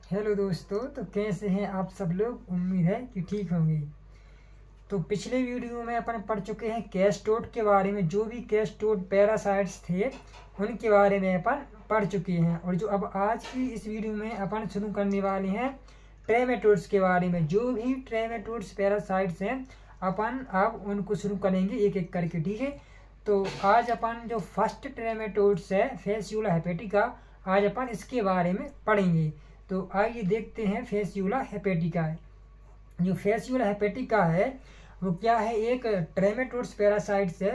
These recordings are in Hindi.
हेलो दोस्तों, तो कैसे हैं आप सब लोग। उम्मीद है कि ठीक होंगे। तो पिछले वीडियो में अपन पढ़ चुके हैं कैस्टोड के बारे में। जो भी कैस्टोड पैरासाइट्स थे उनके बारे में अपन पढ़ चुके हैं। और जो अब आज की इस वीडियो में अपन शुरू करने वाले हैं ट्रेमेटोड्स के बारे में। जो भी ट्रेमेटोड्स पैरासाइट्स हैं अपन अब उनको शुरू करेंगे एक एक करके, ठीक है। तो आज अपन जो फर्स्ट ट्रेमेटोड्स है फेसियोला हेपेटिका, आज अपन इसके बारे में पढ़ेंगे। तो आइए देखते हैं फेसियोला हेपेटिका। जो फेसियोला हेपेटिका है वो क्या है, एक ट्रेमेटोड्स पैरासाइट्स है।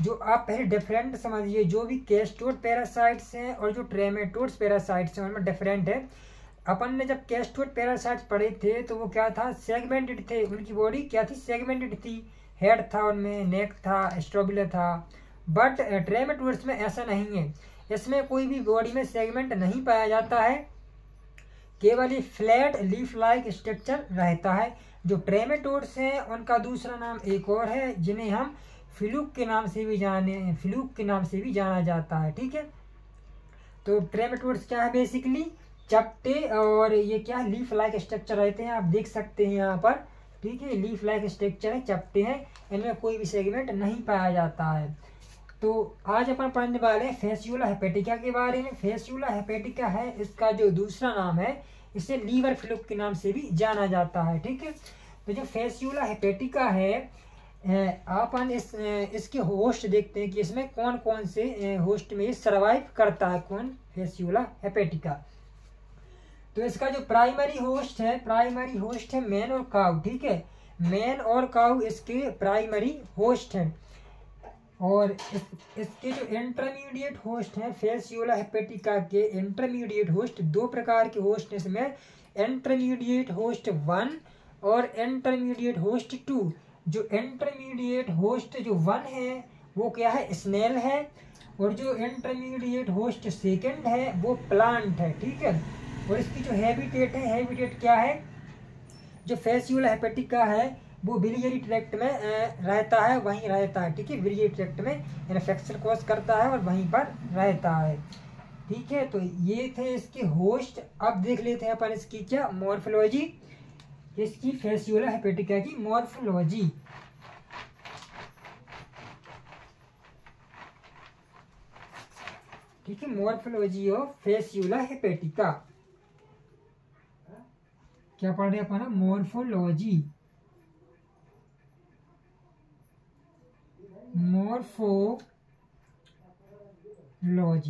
जो आप पहले डिफरेंट समझिए, जो भी कैस्टोड पैरासाइट्स हैं और जो ट्रेमेटोड्स पैरासाइट्स हैं उनमें डिफरेंट है। अपन ने जब कैस्टोड पैरासाइट्स पढ़े थे तो वो क्या था, सेगमेंटेड थे। उनकी बॉडी क्या थी, सेगमेंटेड थी। हेड था उनमें, नेक था, स्ट्रोबुलर था। बट ट्रेमेटोड्स में ऐसा नहीं है। इसमें कोई भी बॉडी में सेगमेंट नहीं पाया जाता है, केवल ये फ्लैट लीफ लाइक स्ट्रक्चर रहता है। जो ट्रेमेटोड्स हैं उनका दूसरा नाम एक और है जिन्हें हम फ्लूक के नाम से भी जाना जाता है, ठीक है। तो ट्रेमेटोड्स क्या है, बेसिकली चपटे और ये क्या है, लीफ लाइक स्ट्रक्चर रहते हैं। आप देख सकते हैं यहाँ पर, ठीक है। लीफ लाइक स्ट्रक्चर है, चपटे हैं, इनमें कोई भी सेगमेंट नहीं पाया जाता है। तो आज अपन पढ़ने वाले हैं फेसियोला हेपेटिका के बारे में। फेसियोला हेपेटिका है, इसका जो दूसरा नाम है इसे लीवर फ्लूक के नाम से भी जाना जाता है, ठीक है। तो जो फेसियोला हेपेटिका है, अपन इसके होस्ट देखते हैं कि इसमें कौन कौन से होस्ट में ये सर्वाइव करता है। कौन, फेसियोला हेपेटिका। तो इसका जो प्राइमरी होस्ट है मैन और काऊ, ठीक है। मैन और काऊ इसके प्राइमरी होस्ट हैं। और इसके जो इंटरमीडिएट होस्ट हैं फेसियोला हेपेटिका के, इंटरमीडिएट होस्ट दो प्रकार के होस्ट हैं इसमें, इंटरमीडिएट होस्ट 1 और इंटरमीडिएट होस्ट 2। जो इंटरमीडिएट होस्ट जो 1 है वो क्या है, स्नेल है। और जो इंटरमीडिएट होस्ट सेकंड है वो प्लांट है, ठीक है। और इसकी जो हैबिटेट क्या है, जो फेसियोला हेपेटिका है वो बिलियरी ट्रैक्ट में रहता है, वहीं रहता है, ठीक है। बिलियरी ट्रैक्ट में इन्फेक्शन कॉज करता है और वहीं पर रहता है, ठीक है। तो ये थे इसके होस्ट। अब देख लेते हैं अपन इसकी क्या मॉर्फोलॉजी, इसकी फेसियोला हेपेटिका की मॉर्फोलॉजी। ठीक है, मॉर्फोलॉजी ऑफ फेसियोला हेपेटिका। क्या पढ़ रहे अपन, मॉर्फोलॉजी,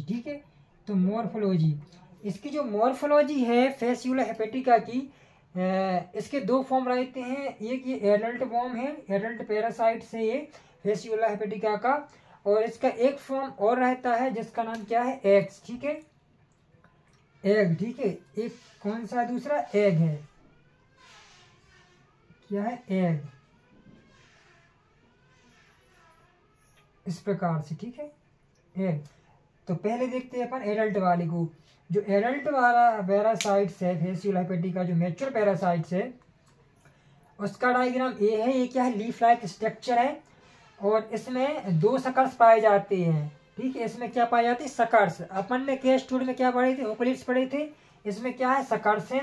ठीक है। तो मॉर्फोलॉजी, इसकी जो मॉर्फोलॉजी है फेसियोला हेपेटिका की, इसके दो फॉर्म रहते हैं। एक ये एडल्ट फॉर्म है, एडल्ट पैरासाइट से ये फेसियोला हेपेटिका का। और इसका एक फॉर्म और रहता है जिसका नाम क्या है, एग्स, ठीक है। एग, ठीक है। एक कौन सा दूसरा एग है, क्या है, एग, इस प्रकार से, ठीक है, एग। तो पहले देखते हैं अपन एडल्ट वाले को। जो एडल्ट वाला पैरासाइट्स है फेसियोला हेपेटिका, जो मैच्योर पैरासाइट्स है, उसका डायग्राम ये है। ये क्या है, लीफ लाइक स्ट्रक्चर है और इसमें दो सकर्स पाए जाते हैं, ठीक है। इसमें क्या पाए जाते हैं, सकर्स। अपन ने कैस्टोड में क्या पढ़े थे, ओकुलिट्स पढ़े थे। इसमें क्या है, सकर्स है।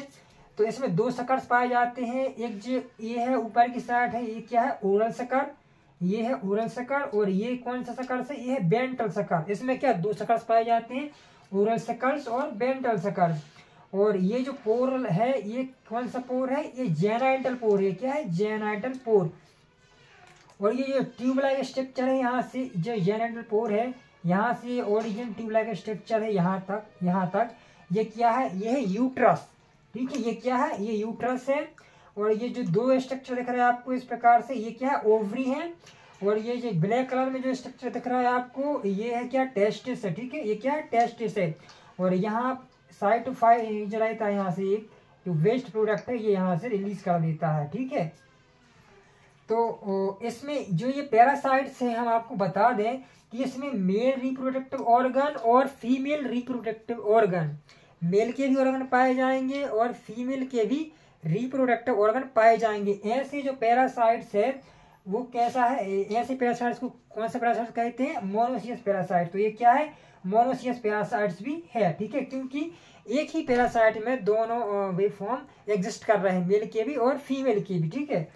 तो इसमें दो सकर्स पाए जाते हैं। एक जो ये है ऊपर की साइड है, ये क्या है, ओरल सकर, ये है ओरल सकर। और ये कौन सा सकर है, ये है बेंटल सकर। इसमें क्या दो सकर्स पाए जाते हैं, ओरल सकर्स और बेंटल सकर्स। और ये जो पोर है, ये कौन सा पोर है, ये जेनाइटल पोर है, क्या है, जेनाइटल पोर। और ये जो ट्यूब लाइक स्ट्रक्चर है, यहाँ से जो जेनाइटल पोर है, यहाँ से ओरिजिन ट्यूब लाइक स्ट्रक्चर है यहाँ तक। ये क्या है, ये है यूट्रस, ठीक है। ये क्या है, ये यूट्रस है। और ये जो दो स्ट्रक्चर दिख रहा है आपको इस प्रकार से, ये क्या है, ओवरी है। और ये जो ब्लैक कलर में जो स्ट्रक्चर दिख रहा है आपको, ये है क्या, टेस्टिस है, ठीक है। ये क्या है, टेस्टिस है। और यहाँ साइड टू फाइव जो रहता है, यहाँ से एक जो वेस्ट प्रोडक्ट है ये यहाँ से रिलीज कर देता है, ठीक है। तो इसमें जो ये पैरासाइट्स हैं, हम आपको बता दें कि इसमें मेल रिप्रोडक्टिव ऑर्गन और फीमेल रिप्रोडक्टिव ऑर्गन, मेल के भी ऑर्गन पाए जाएंगे और फीमेल के भी रिप्रोडक्टिव ऑर्गन पाए जाएंगे। ऐसे जो पैरासाइट्स है वो कैसा है, ऐसे पैरासाइट्स को कौन सा पैरासाइट्स कहते हैं, मोनोसियस पैरासाइट। तो ये क्या है, मोनोसियस पैरासाइट्स भी है, ठीक है, क्योंकि एक ही पैरासाइट में दोनों वेव फॉर्म एग्जिस्ट कर रहे हैं, मेल के भी और फीमेल के भी, ठीक है।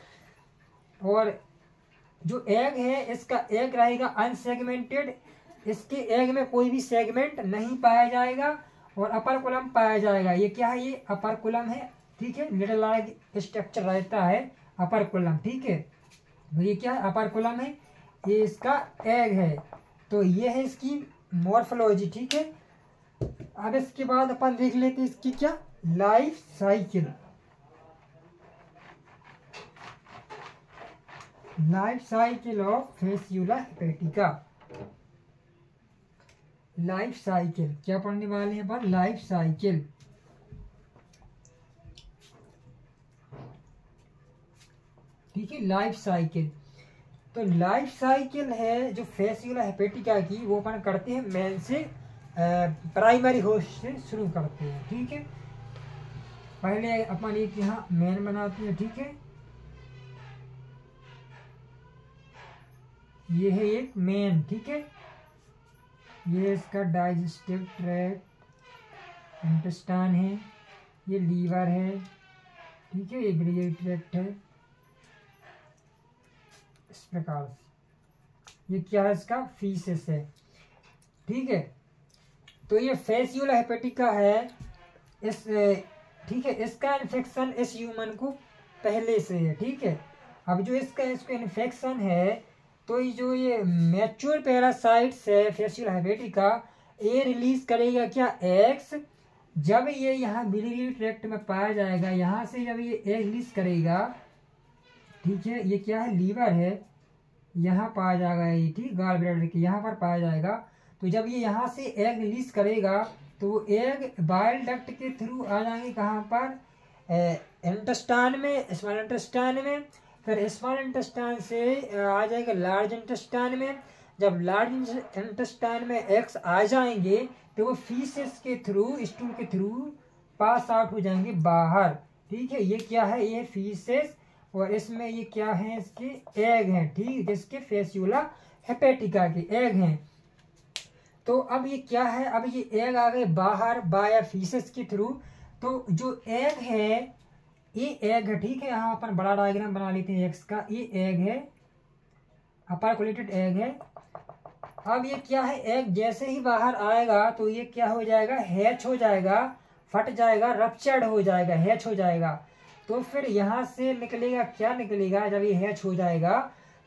और जो एग है इसका एग रहेगा अनसेगमेंटेड, इसके एग में कोई भी सेगमेंट नहीं पाया जाएगा और अपर कॉलम पाया जाएगा। ये क्या है, ये अपर कॉलम है, ठीक है, लिटिल लाइक स्ट्रक्चर रहता है अपर कॉलम, ठीक है। तो ये क्या है, अपर कॉलम है, ये इसका एग है। तो ये है इसकी मॉर्फोलॉजी, ठीक है। अब इसके बाद अपन देख लेते हैं इसकी क्या life cycle. Life cycle of Fasciola hepatica. Life cycle क्या पढ़ने वाले हैं अपन, लाइफ साइकिल। ठीक है, लाइफ साइकिल। तो लाइफ साइकिल है जो फेसियोला हेपेटिका की, वो अपन करते हैं मेन से प्राइमरी होस्ट से शुरू करते हैं, ठीक है। पहले अपन एक यहाँ मेन बनाते हैं, ठीक है। ये है एक मेन, ठीक है। ये इसका डाइजेस्टिव ट्रैक्ट, इंटेस्टाइन है, ये लीवर है, ठीक है, ये बिलियरी ट्रैक्ट है, इस प्रकार से। ये क्या है, इसका फीसेस है, ठीक है। तो ये फेसियोला हेपेटिका है इस, ठीक है, इसका इन्फेक्शन इस ह्यूमन को पहले से है, ठीक है। अब जो इसको इन्फेक्शन है, तो ये जो ये मैच्योर पैरासाइट्स है फेसियोला हेपेटिका, ये रिलीज करेगा क्या, एग्स। जब ये यहाँ बिलियरी ट्रैक्ट में पाया जाएगा, यहाँ से जब ये एग रिलीज करेगा, ठीक है, ये क्या है, लीवर है, यहाँ पाया जाएगा ये, ठीक, गॉल ब्लैडर के यहाँ पर पाया जाएगा। तो जब ये यहाँ से एग रिलीज करेगा तो वो एग बाइल डक्ट के थ्रू आ जाएंगे कहाँ पर, इंटेस्टाइन में, स्मॉल इंटेस्टाइन में। फिर स्मॉल इंटेस्टाइन से आ जाएगा लार्ज इंटेस्टाइन में। जब लार्ज इंटेस्टाइन में एग्स आ जाएंगे तो वो फीसेस के थ्रू, स्टूल के थ्रू पास आउट हो जाएंगे बाहर, ठीक है। ये क्या है, ये फीसेस, और इसमें ये क्या है, इसके एग हैं, ठीक, जिसके फेसियोला हेपेटिका के एग हैं। तो अब ये क्या है, अब ये एग आ गए बाहर बाया फीसेस के थ्रू। तो जो एग है, ये एग है, ठीक है, यहाँ अपन बड़ा डायग्राम बना लेते हैं एग्स का। ये एग है, अपर कोलेटेड एग है। अब ये क्या है, एग जैसे ही बाहर आएगा तो ये क्या हो जाएगा, हैच हो जाएगा, फट जाएगा, रप्चर्ड हो जाएगा, हैच हो जाएगा। तो फिर यहाँ से निकलेगा क्या, निकलेगा जब ये हैच हो जाएगा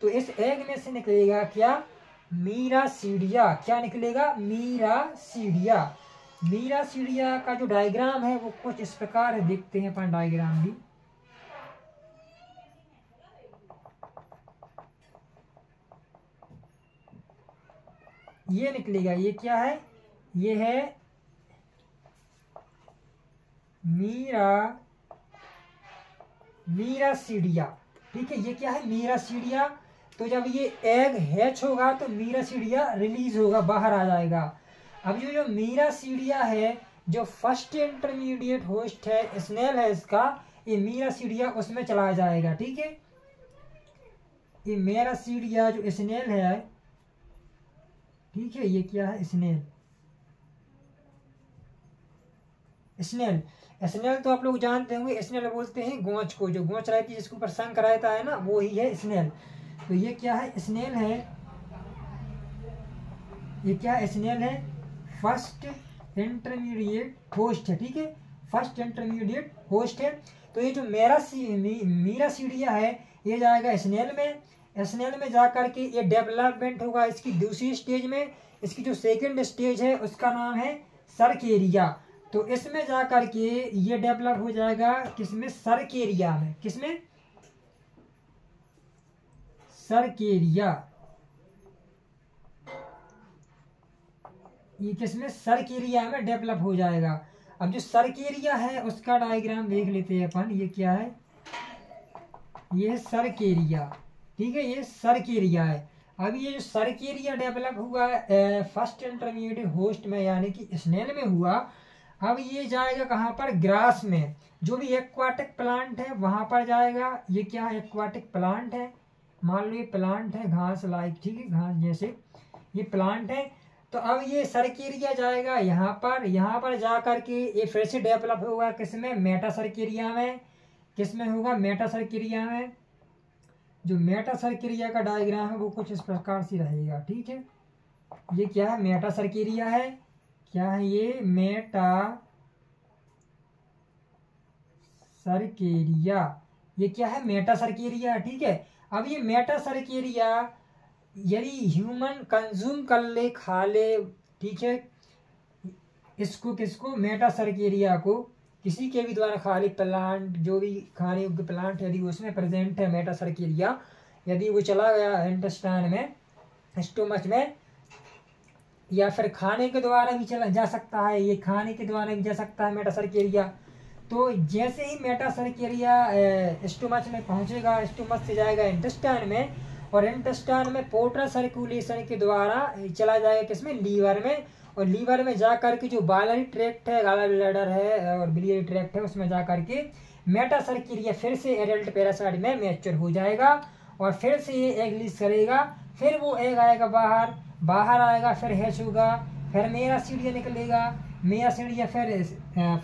तो इस एग में से निकलेगा क्या, मीरासीडिया। क्या निकलेगा, मीरासीडिया। मीरासीडिया का जो डायग्राम है वो कुछ इस प्रकार है, देखते हैं अपन डायग्राम भी। ये निकलेगा, ये क्या है, ये है मीरासीडिया, ठीक है। ये क्या है, मीरासीडिया। तो जब ये एग हैच होगा तो मीरासीडिया रिलीज होगा, बाहर आ जाएगा। अब जो मीरासीडिया है, जो फर्स्ट इंटरमीडिएट होस्ट है, स्नेल है इसका, ये मीरासीडिया उसमें चला जाएगा, ठीक है। ये मीरासीडिया जो स्नेल है, ठीक है, ये क्या है, स्नेल। स्नेल तो आप लोग जानते होंगे, स्नेल बोलते हैं गोंच को, जो गोंच रहती है जिसके ऊपर शंख रहता है ना, वो ही है स्नेल। तो ये क्या है, स्नेल है, ये क्या स्नेल है, फर्स्ट इंटरमीडिएट होस्ट है, ठीक है, फर्स्ट इंटरमीडिएट होस्ट है। तो ये जो मीरासीडिया है, ये जाएगा स्नेल में। स्नेल में जा करके ये डेवलपमेंट होगा इसकी दूसरी स्टेज में। इसकी जो सेकंड स्टेज है उसका नाम है सर्केरिया। तो इसमें जा करके ये डेवलप हो जाएगा किसमें, सर्केरिया में। किसमें, सर्केरिया। ये किसमें, सर्केरिया में डेवलप हो जाएगा। अब जो सर्केरिया है उसका डायग्राम देख लेते हैं अपन। ये क्या है, ये है सर्केरिया, ठीक है, ये सर्केरिया है। अब ये जो सर्केरिया डेवलप हुआ है फर्स्ट इंटरमीडिएट होस्ट में, यानी कि स्नेल में हुआ। अब ये जाएगा कहाँ पर, ग्रास में। जो भी एक्वाटिक प्लांट है वहां पर जाएगा। ये क्या है, एक्वाटिक प्लांट है, मान लो ये प्लांट है, घास लाइक, ठीक है, घास जैसे ये प्लांट है। तो अब ये सर्केरिया जाएगा यहाँ पर जा करके ये फिर से डेवलप होगा किसमें, मेटासर्केरिया में। किसमें होगा, मेटासर्केरिया में। जो मेटासर्केरिया का डायग्राम है वो कुछ इस प्रकार से रहेगा, ठीक है। ये क्या है, मेटासर्केरिया है। क्या है ये, मेटासर्केरिया। ये क्या है, मेटासर्केरिया, ठीक है। अब ये मेटासर्केरिया यदि ह्यूमन कंज्यूम कर ले, खा ले, ठीक है, इसको किसको, मेटासर्केरिया को किसी के भी द्वारा खा ले, प्लांट जो भी खाने योग्य प्लांट यदि उसमें प्रेजेंट है मेटासर्केरिया, यदि वो चला गया इंटेस्टाइन में, स्टोमच में, या फिर खाने के द्वारा भी चला जा सकता है, ये खाने के द्वारा भी जा सकता है मेटासर्केरिया। तो जैसे ही मेटासर्केरिया स्टोमच में पहुंचेगा, स्टोमच से जाएगा इंटेस्टाइन में, और इंटेस्टाइन में पोर्टल सर्कुलेशन के द्वारा चला जाएगा किसमें, लीवर में। और लीवर में जा करके जो बाइलरी ट्रैक्ट है, गॉल ब्लैडर है और बिलियरी ट्रैक्ट है, उसमें जा करके मेटासर्केरिया फिर से एडल्ट पैरासाइट में मैच्योर हो जाएगा, और फिर से ये एग रिलीज करेगा। फिर वो एग आएगा बाहर आएगा, फिर हैच होगा, फिर मेरासीडिया निकलेगा, मेरासीडिया फिर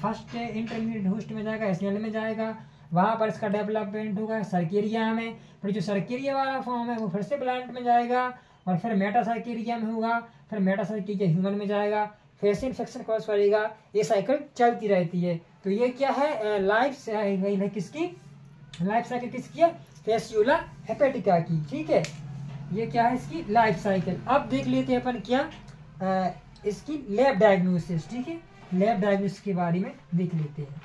फर्स्ट इंटरमीडिएट होस्ट में जाएगा, एसएल में जाएगा, वहाँ पर इसका डेवलपमेंट होगा सर्केरिया में। फिर जो सर्केरिया वाला फॉर्म है वो फिर से प्लांट में जाएगा, और फिर मेटासर्केरिया में होगा, फिर मेटासर्केरिया ह्यूमन में जाएगा, फिर से इन्फेक्शन कॉज करेगा। ये साइकिल चलती रहती है। तो ये क्या है, लाइफ साइकिल है किसकी, लाइफ साइकिल किसकी है, फैसियोला हेपेटिका की, ठीक है। ये क्या है, इसकी लाइफ साइकिल। अब देख लेते हैं अपन क्या इसकी लैब डायग्नोसिस, ठीक है। लैब डायग्नोसिस के बारे में देख लेते हैं।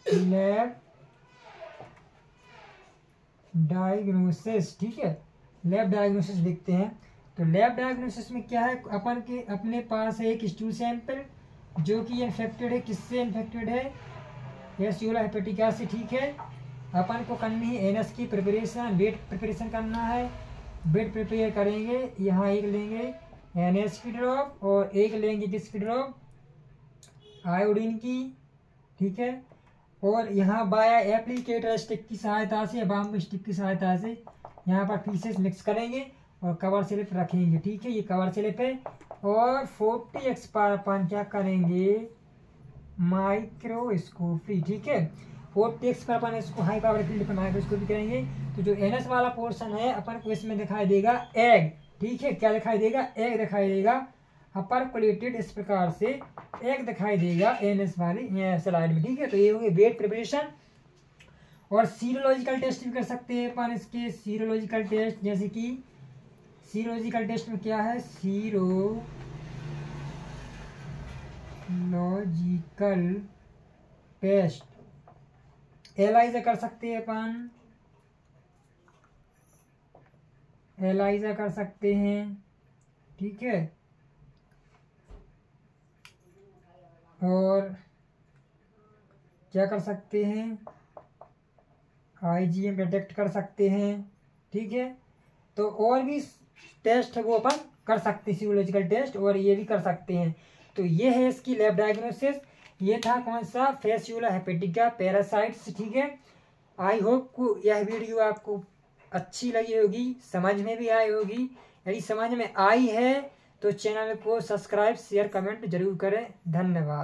लैब डायग्नोसिस, ठीक है। लैब डायग्नोसिस देखते हैं। तो लैब डायग्नोसिस में क्या है, अपन के अपने पास है एक स्टूल सैंपल जो कि इन्फेक्टेड है, किससे इन्फेक्टेड है, फैसियोला हेपेटिका से, ठीक है। अपन को करनी है एनएस की प्रिपरेशन, बेड प्रिपरेशन करना है। बेड प्रिपेयर करेंगे, यहाँ एक लेंगे एनएस की ड्रॉप और एक लेंगे किसकी ड्रॉप, आयोडीन की, ठीक है। और यहाँ बाया एप्लीकेटर स्टिक की सहायता से, बाम्बू स्टिक की सहायता से यहाँ पर पीसेस मिक्स करेंगे और कवर स्लिप रखेंगे, ठीक है। ये कवर स्लिप है। और 40x पर अपन क्या करेंगे, माइक्रोस्कोपी, ठीक है। 40x पर अपन इसको हाई पावर फील्ड पर माइक्रोस्कोपी करेंगे। तो जो एनएस वाला पोर्शन है अपन को इसमें दिखाई देगा एग, ठीक है। क्या दिखाई देगा, एग दिखाई देगा, अपरकुलेटेड इस प्रकार से एग दिखाई देगा एनएस वाली स्लाइड में, ठीक है। तो ये होंगे वेट प्रिपरेशन। और सीरोलॉजिकल टेस्ट भी कर सकते हैं अपन इसके, सीरोलॉजिकल टेस्ट, जैसे कि सीरोलॉजिकल टेस्ट में क्या है, सीरोलॉजिकल टेस्ट एलाइजा कर सकते हैं अपन, एलाइजा कर सकते हैं, ठीक है। और क्या कर सकते हैं, आईजीएम डिटेक्ट कर सकते हैं, ठीक है। तो और भी टेस्ट है वो अपन कर सकते हैं, सीरोलॉजिकल टेस्ट, और ये भी कर सकते हैं। तो ये है इसकी लैब डायग्नोसिस। ये था कौन सा, फैसियोला हेपेटिका पैरासाइट्स, ठीक है। आई होप को यह वीडियो आपको अच्छी लगी होगी, समझ में भी आई होगी। यदि समझ में आई है तो चैनल को सब्सक्राइब, शेयर, कमेंट जरूर करें। धन्यवाद।